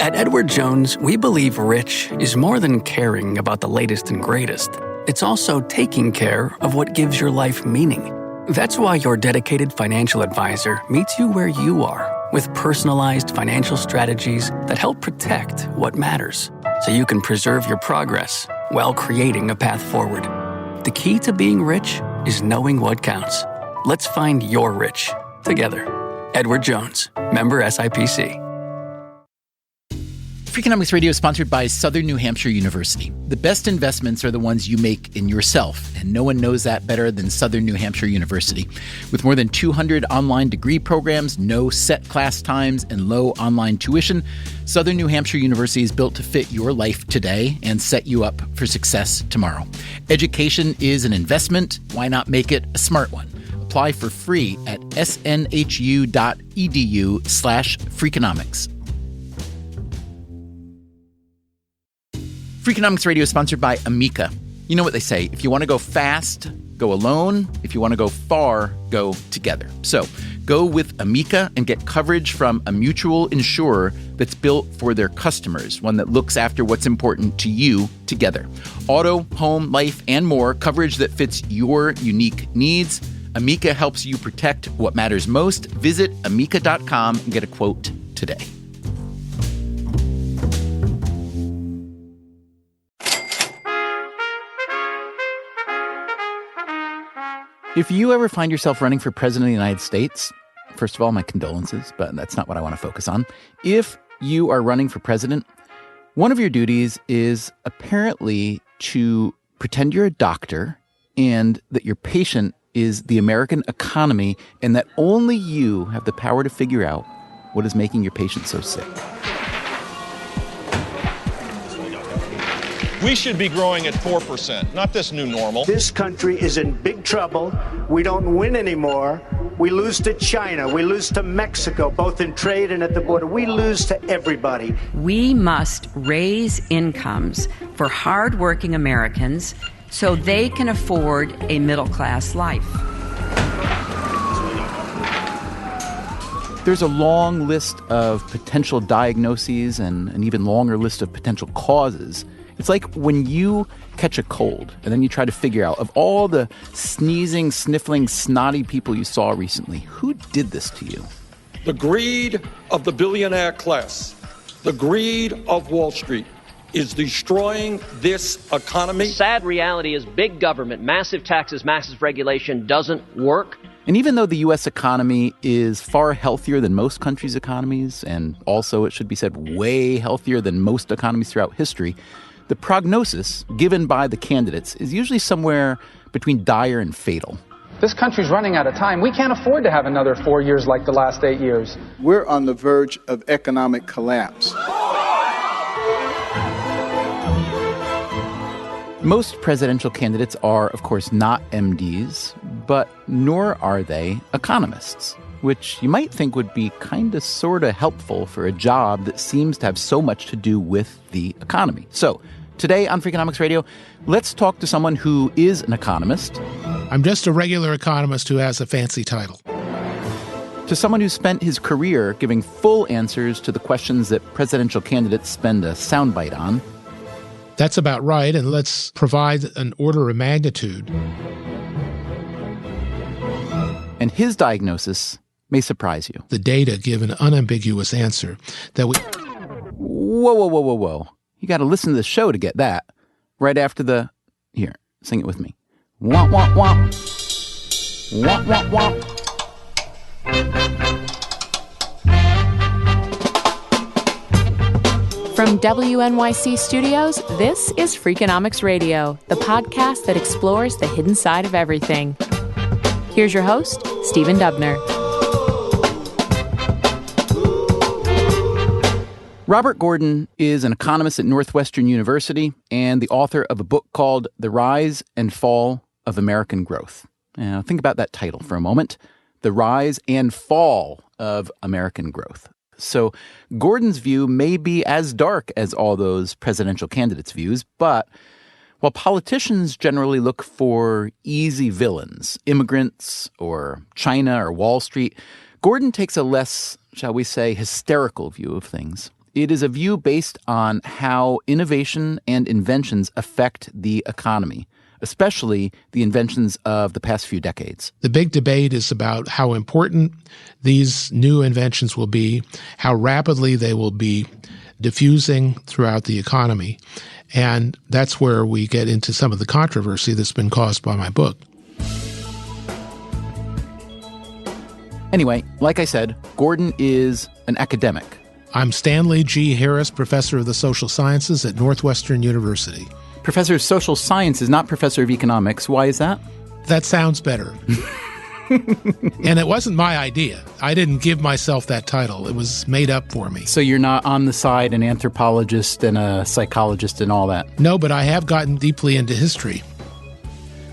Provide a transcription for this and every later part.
At Edward Jones, we believe rich is more than caring about the latest and greatest. It's also taking care of what gives your life meaning. That's why your dedicated financial advisor meets you where you are with personalized financial strategies that help protect what matters so you can preserve your progress while creating a path forward. The key to being rich is knowing what counts. Let's find your rich together. Edward Jones, member SIPC. Freakonomics Radio is sponsored by Southern New Hampshire University. The best investments are the ones you make in yourself, and no one knows that better than Southern New Hampshire University. With more than 200 online degree programs, no set class times, and low online tuition, Southern New Hampshire University is built to fit your life today and set you up for success tomorrow. Education is an investment. Why not make it a smart one? Apply for free at snhu.edu/Freakonomics. Freakonomics Radio is sponsored by Amica. You know what they say, if you want to go fast, go alone. If you want to go far, go together. So go with Amica and get coverage from a mutual insurer that's built for their customers, one that looks after what's important to you together. Auto, home, life, and more, coverage that fits your unique needs. Amica helps you protect what matters most. Visit amica.com and get a quote today. If you ever find yourself running for president of the United States, first of all, my condolences, but that's not what I want to focus on. If you are running for president, one of your duties is apparently to pretend you're a doctor and that your patient is the American economy and that only you have the power to figure out what is making your patient so sick. We should be growing at 4%, not this new normal. This country is in big trouble. We don't win anymore. We lose to China. We lose to Mexico, both in trade and at the border. We lose to everybody. We must raise incomes for hardworking Americans so they can afford a middle-class life. There's a long list of potential diagnoses and an even longer list of potential causes. It's like when you catch a cold and then you try to figure out, of all the sneezing, sniffling, snotty people you saw recently, who did this to you? The greed of the billionaire class, the greed of Wall Street is destroying this economy. The sad reality is big government, massive taxes, massive regulation doesn't work. And even though the U.S. economy is far healthier than most countries' economies, and also, it should be said, way healthier than most economies throughout history, the prognosis given by the candidates is usually somewhere between dire and fatal. This country's running out of time. We can't afford to have another 4 years like the last 8 years. We're on the verge of economic collapse. Most presidential candidates are, of course, not MDs, but nor are they economists, which you might think would be kind of sort of helpful for a job that seems to have so much to do with the economy. So today on Freakonomics Radio, let's talk to someone who is an economist. I'm just a regular economist who has a fancy title. To someone who spent his career giving full answers to the questions that presidential candidates spend a soundbite on. That's about right, and let's provide an order of magnitude. And his diagnosis may surprise you. The data give an unambiguous answer that we... Whoa. You got to listen to the show to get that. Right after the... Here, sing it with me. Womp, womp, womp. Womp, womp, womp. From WNYC Studios, this is Freakonomics Radio, the podcast that explores the hidden side of everything. Here's your host, Stephen Dubner. Robert Gordon is an economist at Northwestern University and the author of a book called The Rise and Fall of American Growth. Now, think about that title for a moment. The Rise and Fall of American Growth. So Gordon's view may be as dark as all those presidential candidates' views, but while politicians generally look for easy villains, immigrants or China or Wall Street, Gordon takes a less, shall we say, hysterical view of things. It is a view based on how innovation and inventions affect the economy, especially the inventions of the past few decades. The big debate is about how important these new inventions will be, how rapidly they will be diffusing throughout the economy. And that's where we get into some of the controversy that's been caused by my book. Anyway, like I said, Gordon is an academic. I'm Stanley G. Harris, professor of the social sciences at Northwestern University. Professor of social sciences, not professor of economics. Why is that? That sounds better. And it wasn't my idea. I didn't give myself that title. It was made up for me. So you're not on the side an anthropologist and a psychologist and all that? No, but I have gotten deeply into history.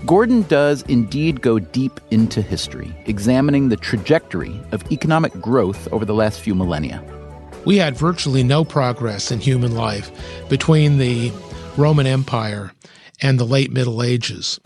Gordon does indeed go deep into history, examining the trajectory of economic growth over the last few millennia. We had virtually no progress in human life between the Roman Empire and the late Middle Ages.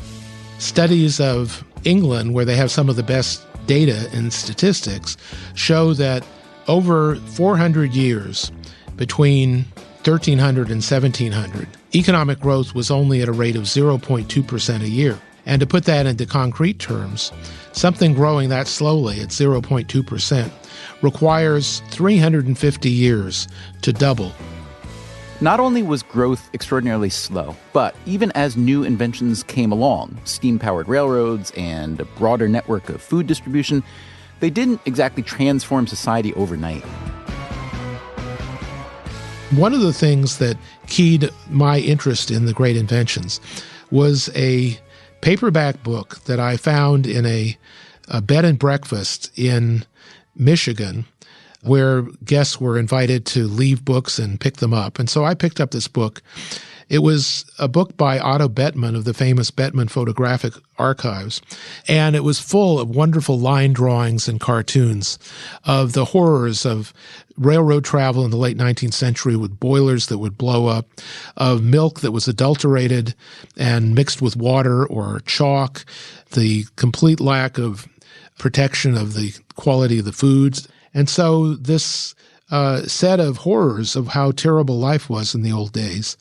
Studies of England, where they have some of the best data and statistics, show that over 400 years between 1300 and 1700, economic growth was only at a rate of 0.2% a year. And to put that into concrete terms, something growing that slowly at 0.2% requires 350 years to double. Not only was growth extraordinarily slow, but even as new inventions came along, steam-powered railroads and a broader network of food distribution, they didn't exactly transform society overnight. One of the things that keyed my interest in the great inventions was a paperback book that I found in a bed and breakfast in Michigan, where guests were invited to leave books and pick them up. And so I picked up this book. It was a book by Otto Bettmann of the famous Bettmann Photographic Archives, and it was full of wonderful line drawings and cartoons of the horrors of railroad travel in the late 19th century with boilers that would blow up, of milk that was adulterated and mixed with water or chalk, the complete lack of protection of the quality of the foods. And so this set of horrors of how terrible life was in the old days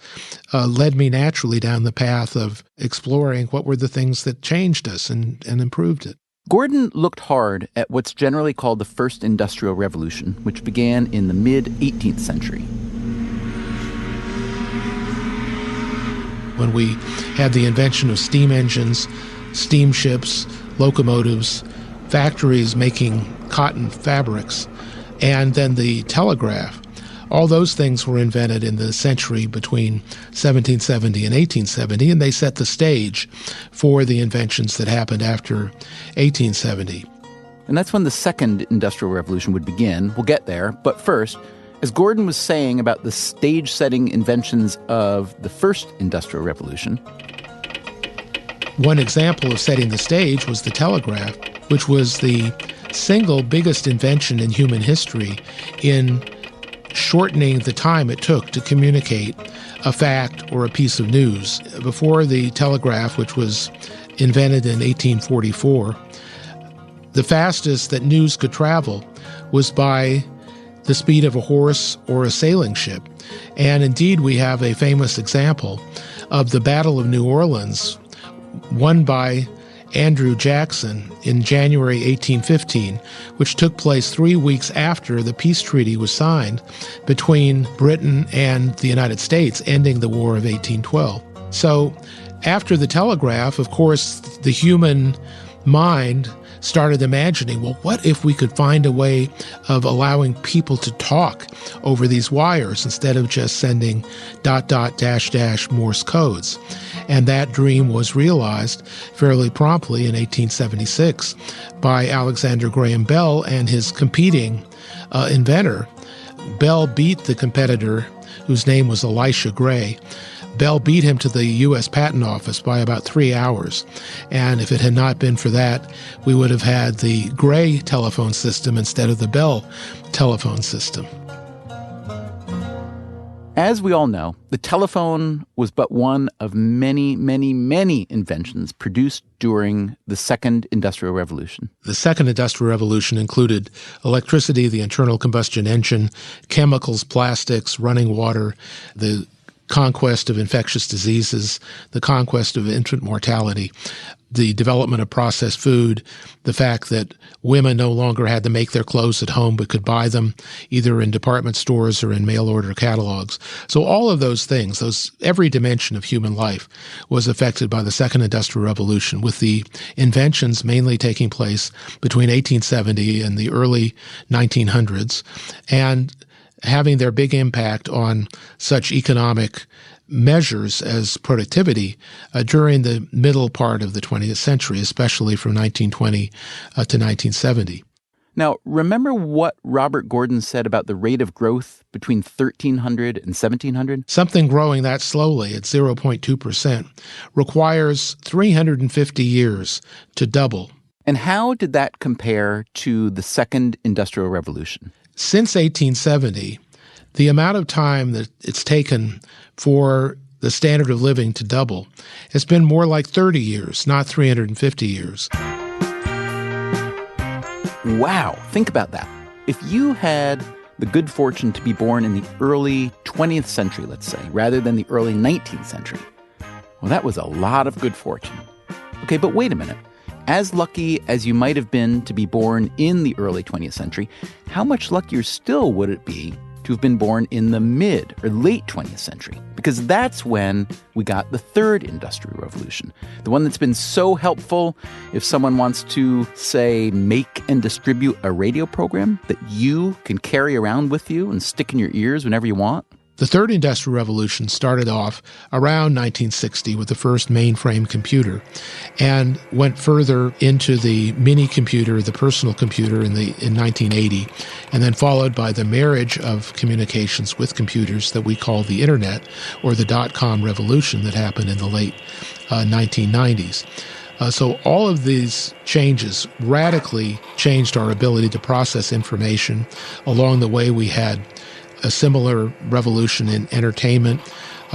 led me naturally down the path of exploring what were the things that changed us and improved it. Gordon looked hard at what's generally called the First Industrial Revolution, which began in the mid-18th century. When we had the invention of steam engines, steamships, locomotives, factories making cotton fabrics, and then the telegraph. All those things were invented in the century between 1770 and 1870, and they set the stage for the inventions that happened after 1870. And that's when the Second Industrial Revolution would begin. We'll get there. But first, as Gordon was saying about the stage-setting inventions of the First Industrial Revolution, one example of setting the stage was the telegraph, which was the single biggest invention in human history in shortening the time it took to communicate a fact or a piece of news. Before the telegraph, which was invented in 1844, the fastest that news could travel was by the speed of a horse or a sailing ship. And indeed, we have a famous example of the Battle of New Orleans, won by Andrew Jackson in January 1815, which took place 3 weeks after the peace treaty was signed between Britain and the United States, ending the War of 1812. So after the telegraph, of course, the human mind started imagining, well, what if we could find a way of allowing people to talk over these wires instead of just sending ... Morse codes? And that dream was realized fairly promptly in 1876 by Alexander Graham Bell and his competing inventor. Bell beat the competitor, whose name was Elisha Gray. Bell beat him to the U.S. Patent Office by about 3 hours. And if it had not been for that, we would have had the Gray telephone system instead of the Bell telephone system. As we all know, the telephone was but one of many, many, many inventions produced during the Second Industrial Revolution. The Second Industrial Revolution included electricity, the internal combustion engine, chemicals, plastics, running water, the conquest of infectious diseases, the conquest of infant mortality, the development of processed food, the fact that women no longer had to make their clothes at home but could buy them either in department stores or in mail-order catalogs. So all of those things, every dimension of human life was affected by the Second Industrial Revolution, with the inventions mainly taking place between 1870 and the early 1900s, and having their big impact on such economic measures as productivity during the middle part of the 20th century, especially from 1920 to 1970. Now, remember what Robert Gordon said about the rate of growth between 1300 and 1700? Something growing that slowly at 0.2% requires 350 years to double. And how did that compare to the Second Industrial Revolution? Since 1870, the amount of time that it's taken for the standard of living to double has been more like 30 years, not 350 years. Wow, think about that. If you had the good fortune to be born in the early 20th century, let's say, rather than the early 19th century, well, that was a lot of good fortune. Okay, but wait a minute. As lucky as you might have been to be born in the early 20th century, how much luckier still would it be to have been born in the mid or late 20th century? Because that's when we got the Third Industrial Revolution, the one that's been so helpful if someone wants to, say, make and distribute a radio program that you can carry around with you and stick in your ears whenever you want. The Third Industrial Revolution started off around 1960 with the first mainframe computer and went further into the mini computer, the personal computer in 1980, and then followed by the marriage of communications with computers that we call the Internet, or the dot-com revolution that happened in the late 1990s. So all of these changes radically changed our ability to process information. Along the way, we had a similar revolution in entertainment.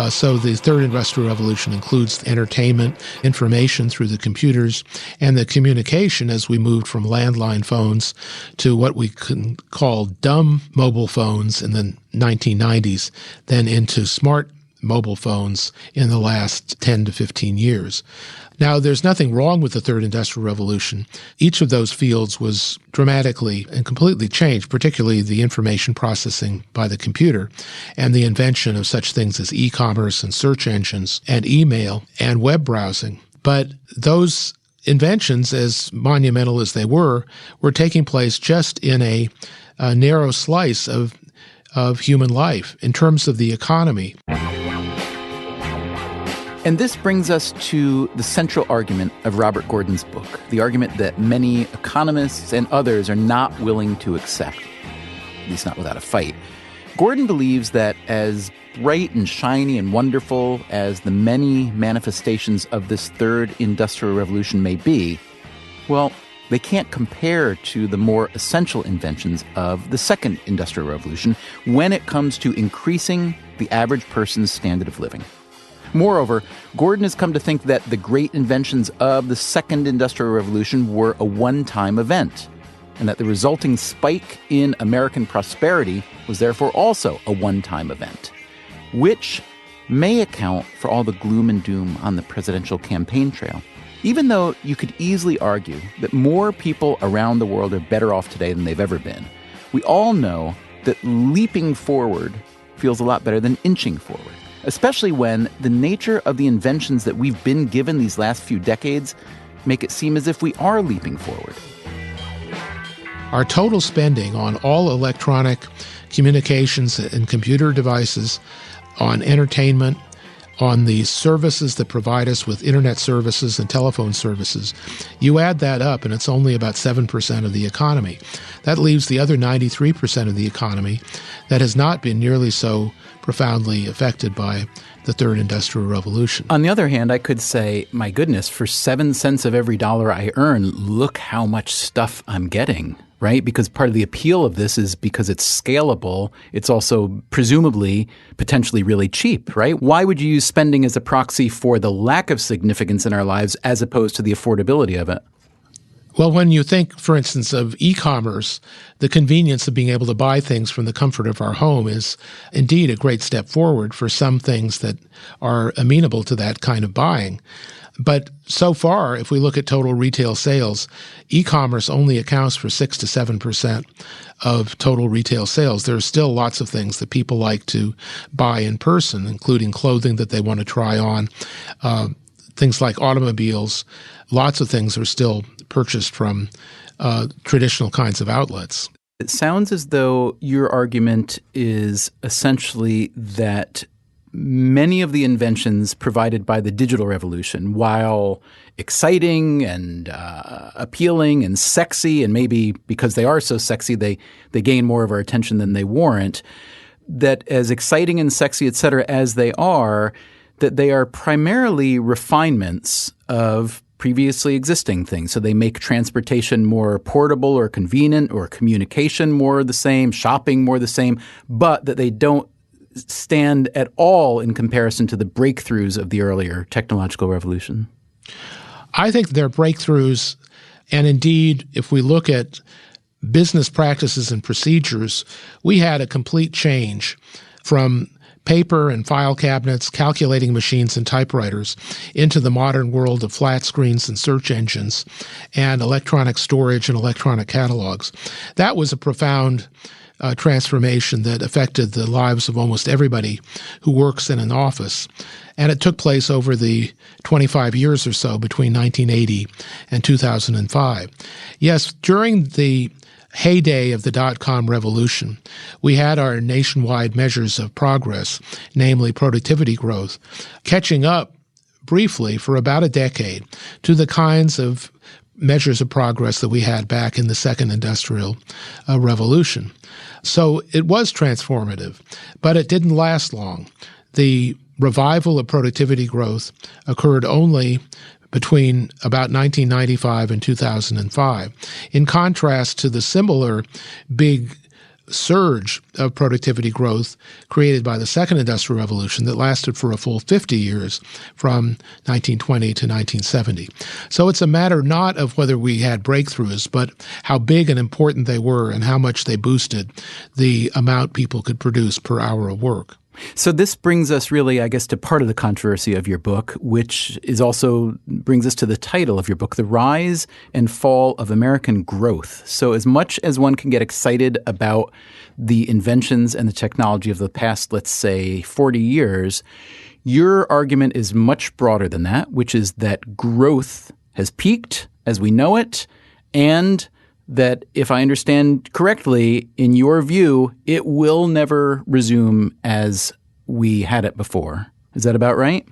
So the Third Industrial Revolution includes entertainment, information through the computers, and the communication as we moved from landline phones to what we can call dumb mobile phones in the 1990s, then into smart mobile phones in the last 10 to 15 years. Now, there's nothing wrong with the Third Industrial Revolution. Each of those fields was dramatically and completely changed, particularly the information processing by the computer and the invention of such things as e-commerce and search engines and email and web browsing. But those inventions, as monumental as they were taking place just in a narrow slice of human life in terms of the economy. And this brings us to the central argument of Robert Gordon's book, the argument that many economists and others are not willing to accept, at least not without a fight. Gordon believes that as bright and shiny and wonderful as the many manifestations of this Third Industrial Revolution may be, well, they can't compare to the more essential inventions of the Second Industrial Revolution when it comes to increasing the average person's standard of living. Moreover, Gordon has come to think that the great inventions of the Second Industrial Revolution were a one-time event, and that the resulting spike in American prosperity was therefore also a one-time event, which may account for all the gloom and doom on the presidential campaign trail. Even though you could easily argue that more people around the world are better off today than they've ever been, we all know that leaping forward feels a lot better than inching forward, especially when the nature of the inventions that we've been given these last few decades make it seem as if we are leaping forward. Our total spending on all electronic communications and computer devices, on entertainment, on the services that provide us with internet services and telephone services, you add that up and it's only about 7% of the economy. That leaves the other 93% of the economy that has not been nearly so profoundly affected by the Third Industrial Revolution. On the other hand, I could say, my goodness, for 7 cents of every dollar I earn, look how much stuff I'm getting, right? Because part of the appeal of this is because it's scalable. It's also presumably potentially really cheap, right? Why would you use spending as a proxy for the lack of significance in our lives as opposed to the affordability of it? Well, when you think, for instance, of e-commerce, the convenience of being able to buy things from the comfort of our home is indeed a great step forward for some things that are amenable to that kind of buying. But so far, if we look at total retail sales, e-commerce only accounts for 6 to 7% of total retail sales. There are still lots of things that people like to buy in person, including clothing that they want to try on, things like automobiles. Lots of things are still purchased from traditional kinds of outlets. It sounds as though your argument is essentially that many of the inventions provided by the digital revolution, while exciting and appealing and sexy, and maybe because they are so sexy, they gain more of our attention than they warrant, that as exciting and sexy, et cetera, as they are, that they are primarily refinements of previously existing things. So they make transportation more portable or convenient, or communication more the same, shopping more the same, but that they don't stand at all in comparison to the breakthroughs of the earlier technological revolution. I think they're breakthroughs, and indeed, if we look at business practices and procedures, we had a complete change from paper and file cabinets, calculating machines and typewriters into the modern world of flat screens and search engines and electronic storage and electronic catalogs. That was a profound transformation that affected the lives of almost everybody who works in an office. And it took place over the 25 years or so between 1980 and 2005. Yes, during the heyday of the dot-com revolution, we had our nationwide measures of progress, namely productivity growth, catching up briefly for about a decade to the kinds of measures of progress that we had back in the second industrial revolution. So it was transformative, but it didn't last long. The revival of productivity growth occurred only between about 1995 and 2005, in contrast to the similar big surge of productivity growth created by the second industrial revolution that lasted for a full 50 years from 1920 to 1970. So it's a matter not of whether we had breakthroughs, but how big and important they were and how much they boosted the amount people could produce per hour of work. So this brings us really, I guess, to part of the controversy of your book, which is also brings us to the title of your book, The Rise and Fall of American Growth. So as much as one can get excited about the inventions and the technology of the past, let's say, 40 years, your argument is much broader than that, which is that growth has peaked as we know it, and that, if I understand correctly, in your view, it will never resume as we had it before. Is that about right?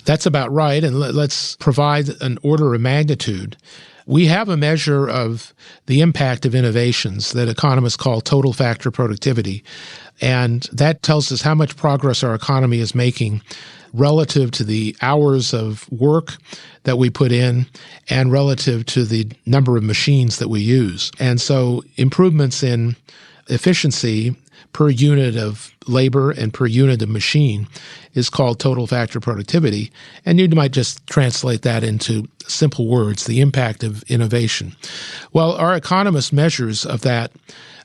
That's about right. And let's provide an order of magnitude. We have a measure of the impact of innovations that economists call total factor productivity. And that tells us how much progress our economy is making relative to the hours of work that we put in and relative to the number of machines that we use. And so improvements in efficiency per unit of labor and per unit of machine is called total factor productivity. And you might just translate that into simple words, the impact of innovation. Well, our economist measures of that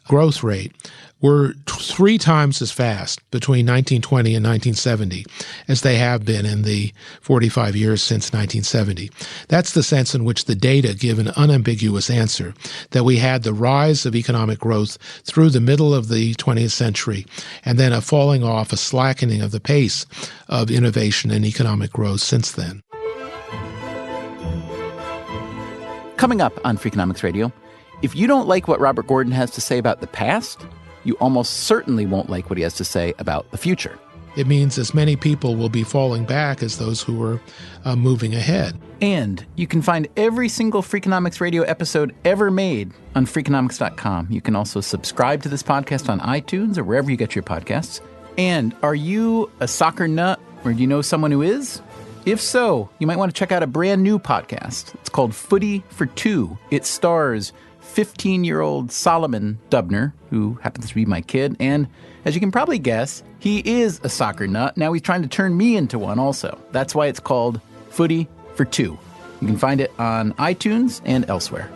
growth rate were 3 times as fast between 1920 and 1970 as they have been in the 45 years since 1970. That's the sense in which the data give an unambiguous answer, that we had the rise of economic growth through the middle of the 20th century, and then a falling off, a slackening of the pace of innovation and economic growth since then. Coming up on Freakonomics Radio, if you don't like what Robert Gordon has to say about the past, you almost certainly won't like what he has to say about the future. It means as many people will be falling back as those who are moving ahead. And you can find every single Freakonomics Radio episode ever made on Freakonomics.com. You can also subscribe to this podcast on iTunes or wherever you get your podcasts. And are you a soccer nut, or do you know someone who is? If so, you might want to check out a brand new podcast. It's called Footy for Two. It stars 15-year-old Solomon Dubner, who happens to be my kid, and as you can probably guess, he is a soccer nut. Now he's trying to turn me into one also. That's why it's called Footy for Two. You can find it on iTunes and elsewhere.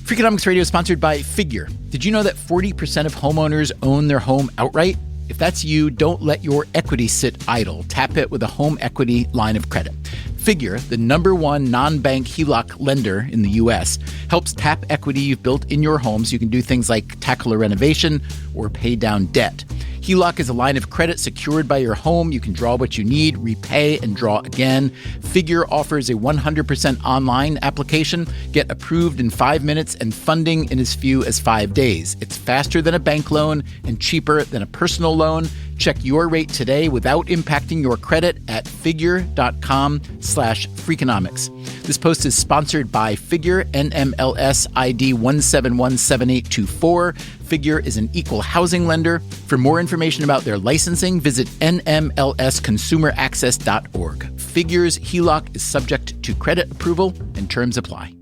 Freakonomics Radio is sponsored by Figure. Did you know that 40% of homeowners own their home outright? If that's you, don't let your equity sit idle. Tap it with a home equity line of credit. Figure, the #1 non-bank HELOC lender in the U.S., helps tap equity you've built in your home so you can do things like tackle a renovation or pay down debt. HELOC is a line of credit secured by your home. You can draw what you need, repay, and draw again. Figure offers a 100% online application. Get approved in 5 minutes and funding in as few as 5 days. It's faster than a bank loan and cheaper than a personal loan. Check your rate today without impacting your credit at figure.com/Freakonomics. This post is sponsored by Figure, NMLS ID 1717824. Figure is an equal housing lender. For more information about their licensing, visit nmlsconsumeraccess.org. Figure's HELOC is subject to credit approval and terms apply.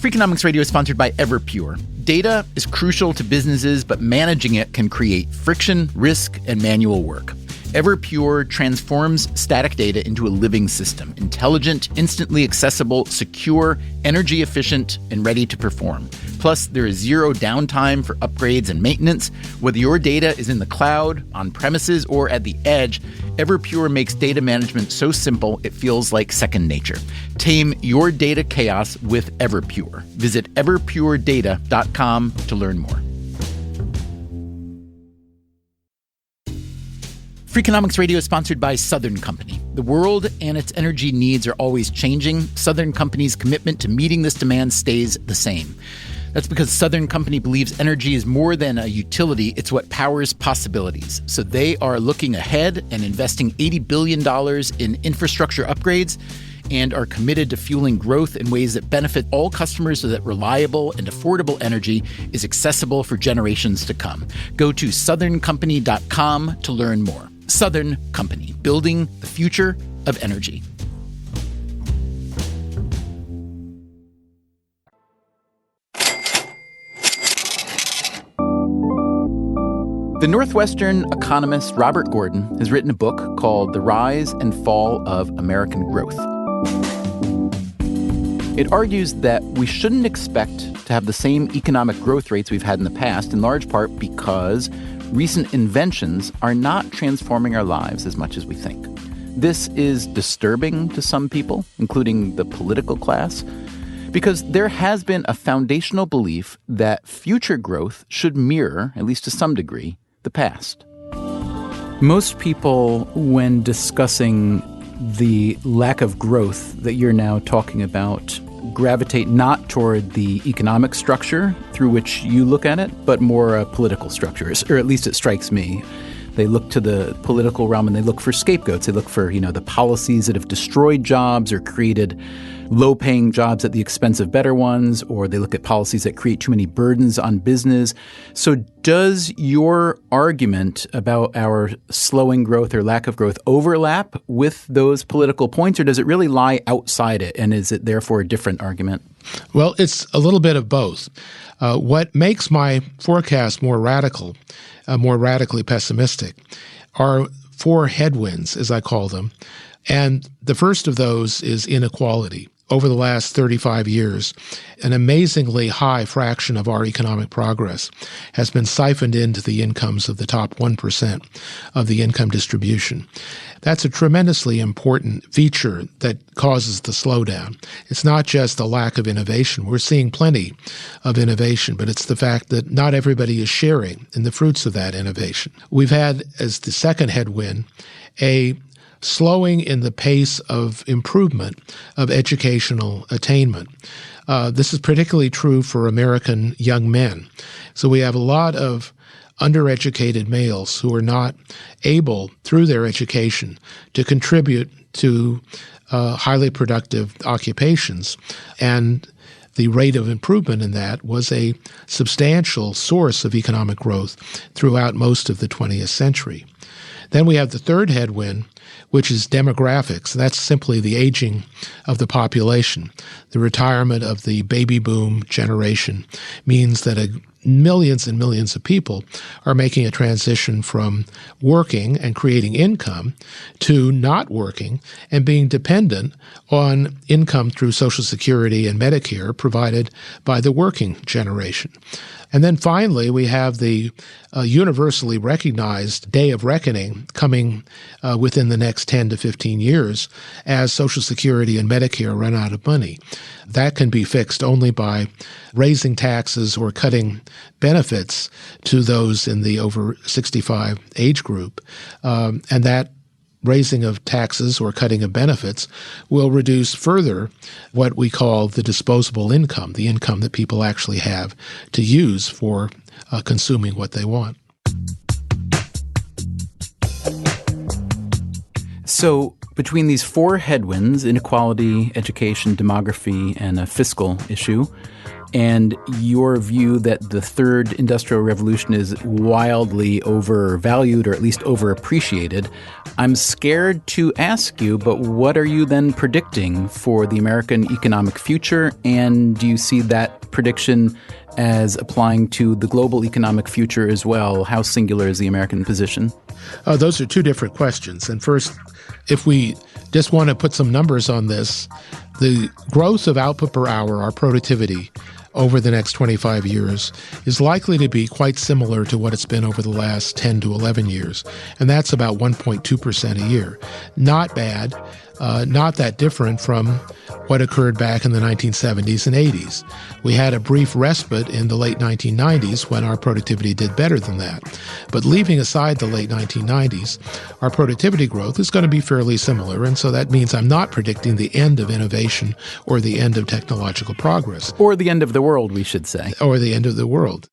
Freakonomics Radio is sponsored by Everpure. Data is crucial to businesses, but managing it can create friction, risk, and manual work. Everpure transforms static data into a living system, intelligent, instantly accessible, secure, energy efficient, and ready to perform. Plus, there is zero downtime for upgrades and maintenance. Whether your data is in the cloud, on premises, or at the edge, Everpure makes data management so simple it feels like second nature. Tame your data chaos with Everpure. Visit everpuredata.com to learn more. Freakonomics Radio is sponsored by Southern Company. The world and its energy needs are always changing. Southern Company's commitment to meeting this demand stays the same. That's because Southern Company believes energy is more than a utility, it's what powers possibilities. So they are looking ahead and investing $80 billion in infrastructure upgrades and are committed to fueling growth in ways that benefit all customers so that reliable and affordable energy is accessible for generations to come. Go to southerncompany.com to learn more. Southern Company, building the future of energy. The Northwestern economist Robert Gordon has written a book called The Rise and Fall of American Growth. It argues that we shouldn't expect to have the same economic growth rates we've had in the past, in large part because recent inventions are not transforming our lives as much as we think. This is disturbing to some people, including the political class, because there has been a foundational belief that future growth should mirror, at least to some degree, the past. Most people, when discussing the lack of growth that you're now talking about, gravitate not toward the economic structure through which you look at it, but more a political structure, or at least it strikes me. They look to the political realm and they look for scapegoats. They look for, the policies that have destroyed jobs or created low-paying jobs at the expense of better ones, or they look at policies that create too many burdens on business. So does your argument about our slowing growth or lack of growth overlap with those political points, or does it really lie outside it, and is it therefore a different argument? Well, it's a little bit of both. What makes my forecast more radically pessimistic are four headwinds, as I call them. And the first of those is inequality. Over the last 35 years, an amazingly high fraction of our economic progress has been siphoned into the incomes of the top 1% of the income distribution. That's a tremendously important feature that causes the slowdown. It's not just the lack of innovation. We're seeing plenty of innovation, but it's the fact that not everybody is sharing in the fruits of that innovation. We've had, as the second headwind, a slowing in the pace of improvement of educational attainment. This is particularly true for American young men. So we have a lot of undereducated males who are not able, through their education, to contribute to highly productive occupations. And the rate of improvement in that was a substantial source of economic growth throughout most of the 20th century. Then we have the third headwind, which is demographics. That's simply the aging of the population. The retirement of the baby boom generation means that millions and millions of people are making a transition from working and creating income to not working and being dependent on income through Social Security and Medicare provided by the working generation. And then finally, we have the universally recognized day of reckoning coming within the next 10 to 15 years as Social Security and Medicare run out of money. That can be fixed only by raising taxes or cutting benefits to those in the over 65 age group. And that raising of taxes or cutting of benefits will reduce further what we call the disposable income, the income that people actually have to use for consuming what they want. So between these four headwinds, inequality, education, demography, and a fiscal issue, and your view that the third industrial revolution is wildly overvalued or at least overappreciated, I'm scared to ask you, but what are you then predicting for the American economic future? And do you see that prediction as applying to the global economic future as well? How singular is the American position? Those are two different questions. And first, if we just want to put some numbers on this, the growth of output per hour, our productivity, over the next 25 years is likely to be quite similar to what it's been over the last 10 to 11 years. And that's about 1.2% a year. Not bad, not that different from what occurred back in the 1970s and 80s. We had a brief respite in the late 1990s when our productivity did better than that. But leaving aside the late 1990s, our productivity growth is going to be fairly similar. And so that means I'm not predicting the end of innovation or the end of technological progress. Or the end of the world, we should say. Or the end of the world.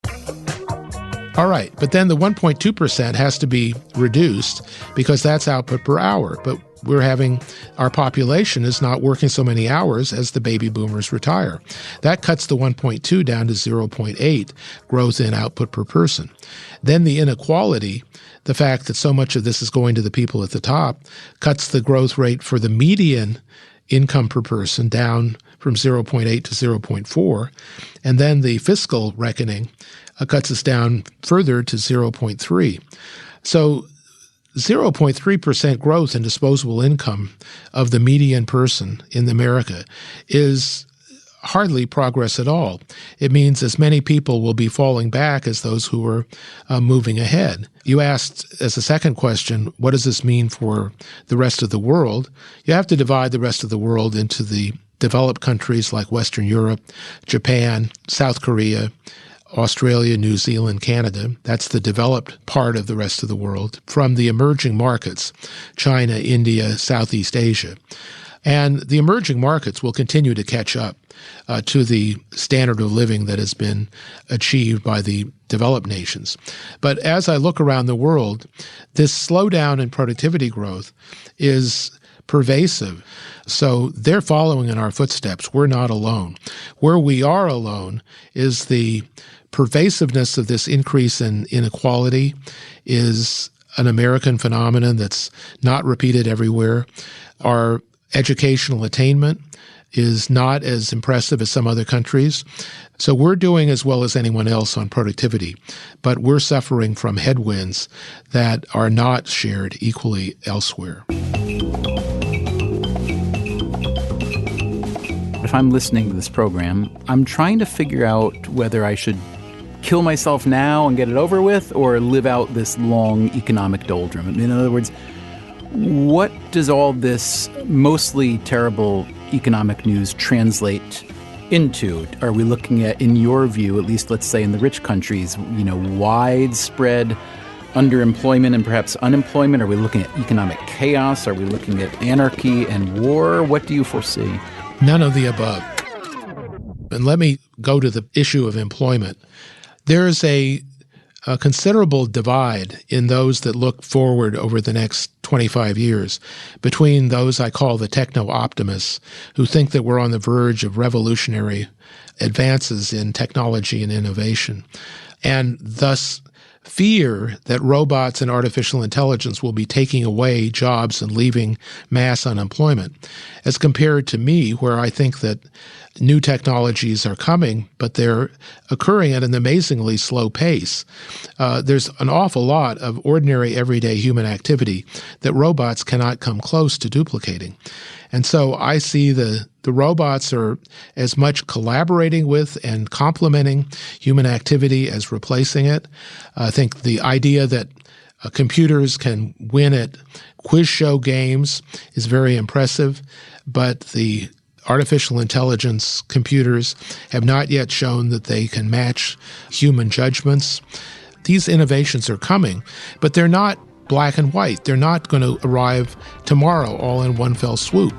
All right, but then the 1.2% has to be reduced because that's output per hour. But our population is not working so many hours as the baby boomers retire. That cuts the 1.2 down to 0.8 growth in output per person. Then the inequality, the fact that so much of this is going to the people at the top, cuts the growth rate for the median income per person down from 0.8 to 0.4. And then the fiscal reckoning cuts us down further to 0.3. So 0.3% growth in disposable income of the median person in America is hardly progress at all. It means as many people will be falling back as those who are moving ahead. You asked as a second question, what does this mean for the rest of the world? You have to divide the rest of the world into the developed countries like Western Europe, Japan, South Korea, Australia, New Zealand, Canada. That's the developed part of the rest of the world. From the emerging markets, China, India, Southeast Asia. And the emerging markets will continue to catch up to the standard of living that has been achieved by the developed nations. But as I look around the world, this slowdown in productivity growth is pervasive. So they're following in our footsteps. We're not alone. Where we are alone is the pervasiveness of this increase in inequality is an American phenomenon that's not repeated everywhere. Our educational attainment is not as impressive as some other countries. So we're doing as well as anyone else on productivity, but we're suffering from headwinds that are not shared equally elsewhere. If I'm listening to this program, I'm trying to figure out whether I should kill myself now and get it over with or live out this long economic doldrum. In other words, what does all this mostly terrible economic news translate into? Are we looking at, in your view, at least let's say in the rich countries, widespread underemployment and perhaps unemployment? Are we looking at economic chaos? Are we looking at anarchy and war? What do you foresee? None of the above. And let me go to the issue of employment. There is a considerable divide in those that look forward over the next 25 years between those I call the techno-optimists who think that we're on the verge of revolutionary advances in technology and innovation and thus fear that robots and artificial intelligence will be taking away jobs and leaving mass unemployment, as compared to me, where I think that new technologies are coming, but they're occurring at an amazingly slow pace. There's an awful lot of ordinary, everyday human activity that robots cannot come close to duplicating. And so I see the robots are as much collaborating with and complementing human activity as replacing it. I think the idea that computers can win at quiz show games is very impressive, but the artificial intelligence computers have not yet shown that they can match human judgments. These innovations are coming, but they're not black and white. They're not going to arrive tomorrow all in one fell swoop.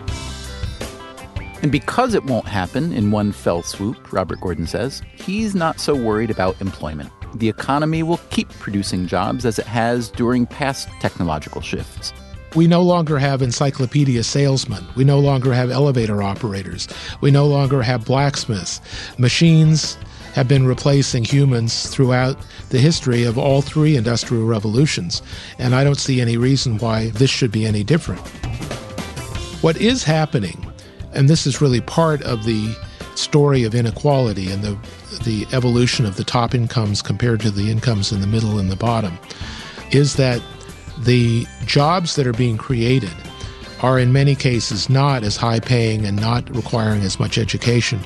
And because it won't happen in one fell swoop, Robert Gordon says, he's not so worried about employment. The economy will keep producing jobs as it has during past technological shifts. We no longer have encyclopedia salesmen. We no longer have elevator operators. We no longer have blacksmiths. Machines have been replacing humans throughout the history of all three industrial revolutions, and I don't see any reason why this should be any different. What is happening, and this is really part of the story of inequality and the evolution of the top incomes compared to the incomes in the middle and the bottom, is that the jobs that are being created are in many cases not as high paying and not requiring as much education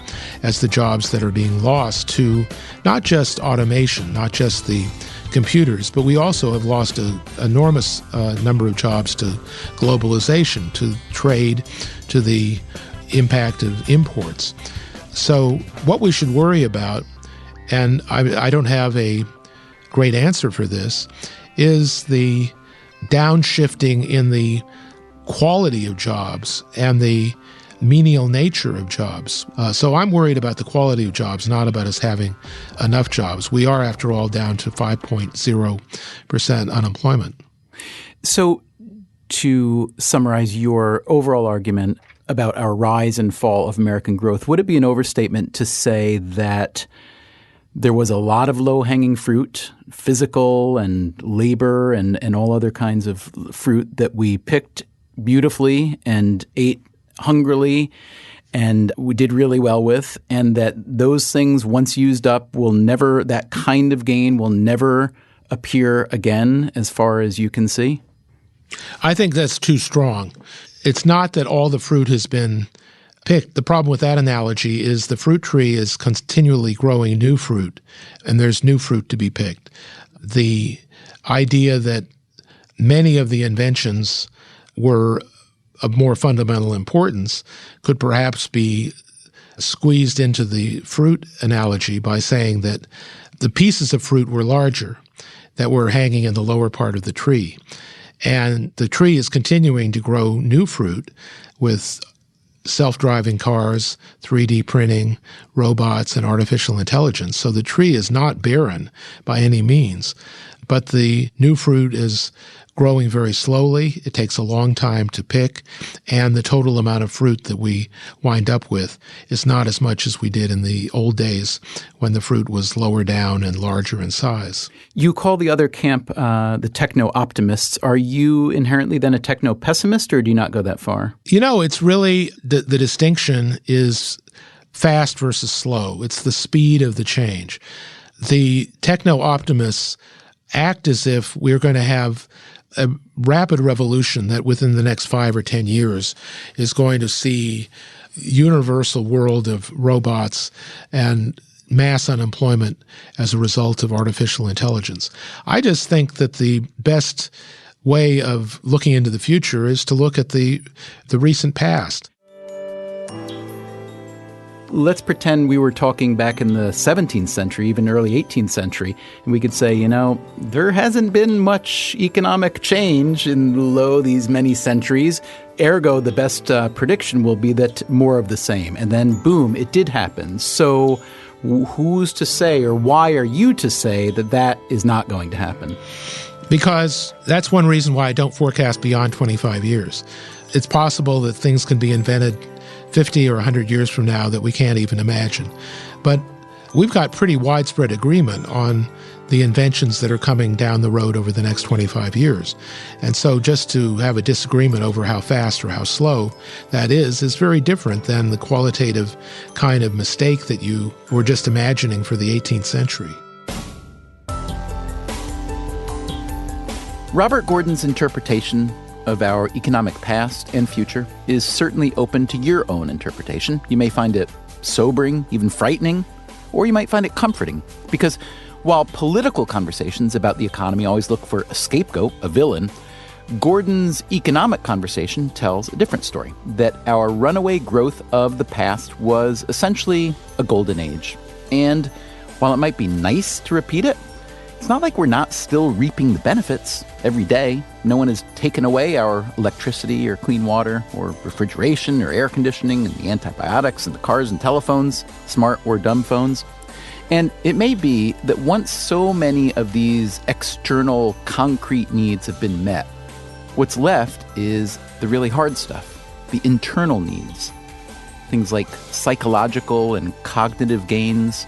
as the jobs that are being lost to not just automation, not just the computers, but we also have lost an enormous number of jobs to globalization, to trade, to the impact of imports. So what we should worry about, and I don't have a great answer for this, is the downshifting in the quality of jobs and the menial nature of jobs. So I'm worried about the quality of jobs, not about us having enough jobs. We are, after all, down to 5.0% unemployment. So to summarize your overall argument about our rise and fall of American growth, would it be an overstatement to say that there was a lot of low-hanging fruit, physical and labor and all other kinds of fruit that we picked beautifully and ate hungrily and we did really well with, and that those things, once used up, that kind of gain will never appear again as far as you can see? I think that's too strong. It's not that all the fruit has been picked. The problem with that analogy is the fruit tree is continually growing new fruit, and there's new fruit to be picked. The idea that many of the inventions were of more fundamental importance could perhaps be squeezed into the fruit analogy by saying that the pieces of fruit were larger that were hanging in the lower part of the tree. And the tree is continuing to grow new fruit with self-driving cars, 3D printing, robots, and artificial intelligence. So the tree is not barren by any means, but the new fruit is growing very slowly. It takes a long time to pick, and the total amount of fruit that we wind up with is not as much as we did in the old days when the fruit was lower down and larger in size. You call the other camp the techno-optimists. Are you inherently then a techno-pessimist, or do you not go that far? You know, it's really the distinction is fast versus slow. It's the speed of the change. The techno-optimists act as if we're going to have a rapid revolution that within the next 5 or 10 years is going to see universal world of robots and mass unemployment as a result of artificial intelligence. I just think that the best way of looking into the future is to look at the recent past. Let's pretend we were talking back in the 17th century, even early 18th century, and we could say, there hasn't been much economic change in these many centuries. Ergo, the best prediction will be that more of the same. And then, boom, it did happen. So who's to say, or why are you to say that is not going to happen? Because that's one reason why I don't forecast beyond 25 years. It's possible that things can be invented 50 or 100 years from now that we can't even imagine. But we've got pretty widespread agreement on the inventions that are coming down the road over the next 25 years. And so just to have a disagreement over how fast or how slow that is very different than the qualitative kind of mistake that you were just imagining for the 18th century. Robert Gordon's interpretation of our economic past and future is certainly open to your own interpretation. You may find it sobering, even frightening, or you might find it comforting, because while political conversations about the economy always look for a scapegoat, a villain, Gordon's economic conversation tells a different story, that our runaway growth of the past was essentially a golden age. And while it might be nice to repeat it, it's not like we're not still reaping the benefits every day. No one has taken away our electricity or clean water or refrigeration or air conditioning and the antibiotics and the cars and telephones, smart or dumb phones. And it may be that once so many of these external concrete needs have been met, what's left is the really hard stuff, the internal needs. Things like psychological and cognitive gains,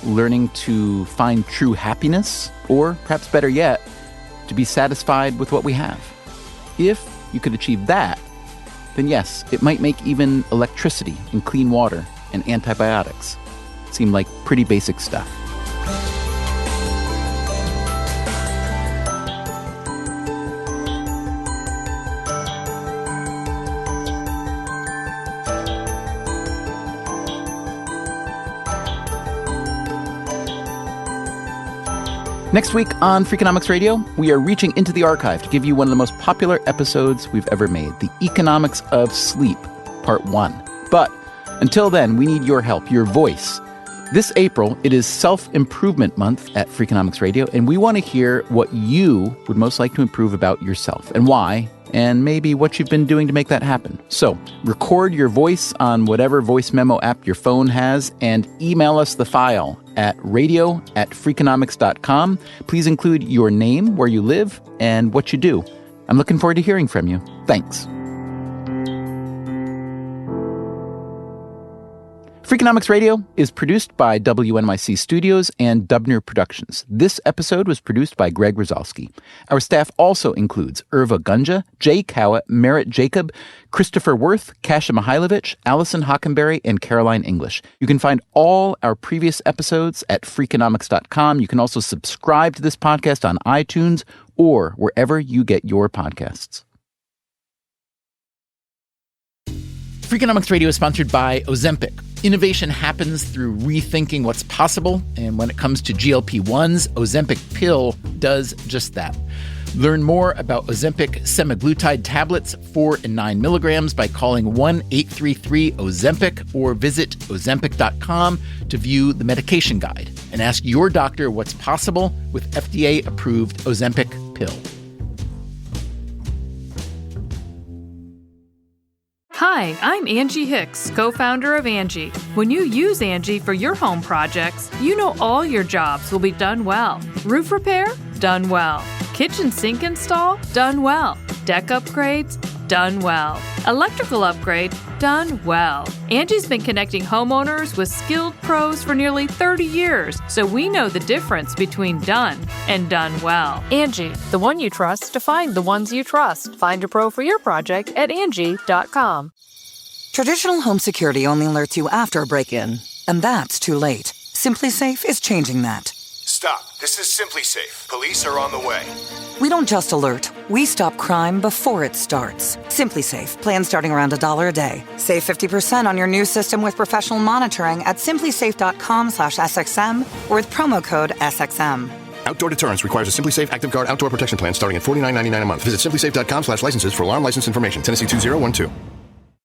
learning to find true happiness, or perhaps better yet, to be satisfied with what we have. If you could achieve that, then yes, it might make even electricity and clean water and antibiotics seem like pretty basic stuff. Next week on Freakonomics Radio, we are reaching into the archive to give you one of the most popular episodes we've ever made, The Economics of Sleep, Part 1. But until then, we need your help, your voice. This April, it is Self-Improvement Month at Freakonomics Radio, and we want to hear what you would most like to improve about yourself and why, and maybe what you've been doing to make that happen. So record your voice on whatever voice memo app your phone has and email us the file at radio@freakonomics.com. Please include your name, where you live, and what you do. I'm looking forward to hearing from you. Thanks. Freakonomics Radio is produced by WNYC Studios and Dubner Productions. This episode was produced by Greg Rosalsky. Our staff also includes Irva Gunja, Jay Cowett, Merritt Jacob, Christopher Worth, Kasia Mihailovich, Allison Hockenberry, and Caroline English. You can find all our previous episodes at Freakonomics.com. You can also subscribe to this podcast on iTunes or wherever you get your podcasts. Freakonomics Radio is sponsored by Ozempic. Innovation happens through rethinking what's possible, and when it comes to GLP-1s, Ozempic pill does just that. Learn more about Ozempic semaglutide tablets, 4 and 9 milligrams, by calling 1-833-OZEMPIC or visit Ozempic.com to view the medication guide and ask your doctor what's possible with FDA-approved Ozempic pill. Hi, I'm Angie Hicks, co-founder of Angie. When you use Angie for your home projects, you know all your jobs will be done well. Roof repair? Done well. Kitchen sink install? Done well. Deck upgrades? Done well. Electrical upgrade? Done well. Angie's been connecting homeowners with skilled pros for nearly 30 years, so we know the difference between done and done well. Angie, the one you trust to find the ones you trust. Find a pro for your project at Angie.com. Traditional home security only alerts you after a break-in, and that's too late. SimpliSafe is changing that. Stop. This is SimpliSafe. Police are on the way. We don't just alert. We stop crime before it starts. SimpliSafe. Plan starting around $1 a day. Save 50% on your new system with professional monitoring at simplisafe.com/SXM or with promo code SXM. Outdoor deterrence requires a SimpliSafe Active Guard outdoor protection plan starting at $49.99 a month. Visit simplisafe.com/licenses for alarm license information. Tennessee 2012.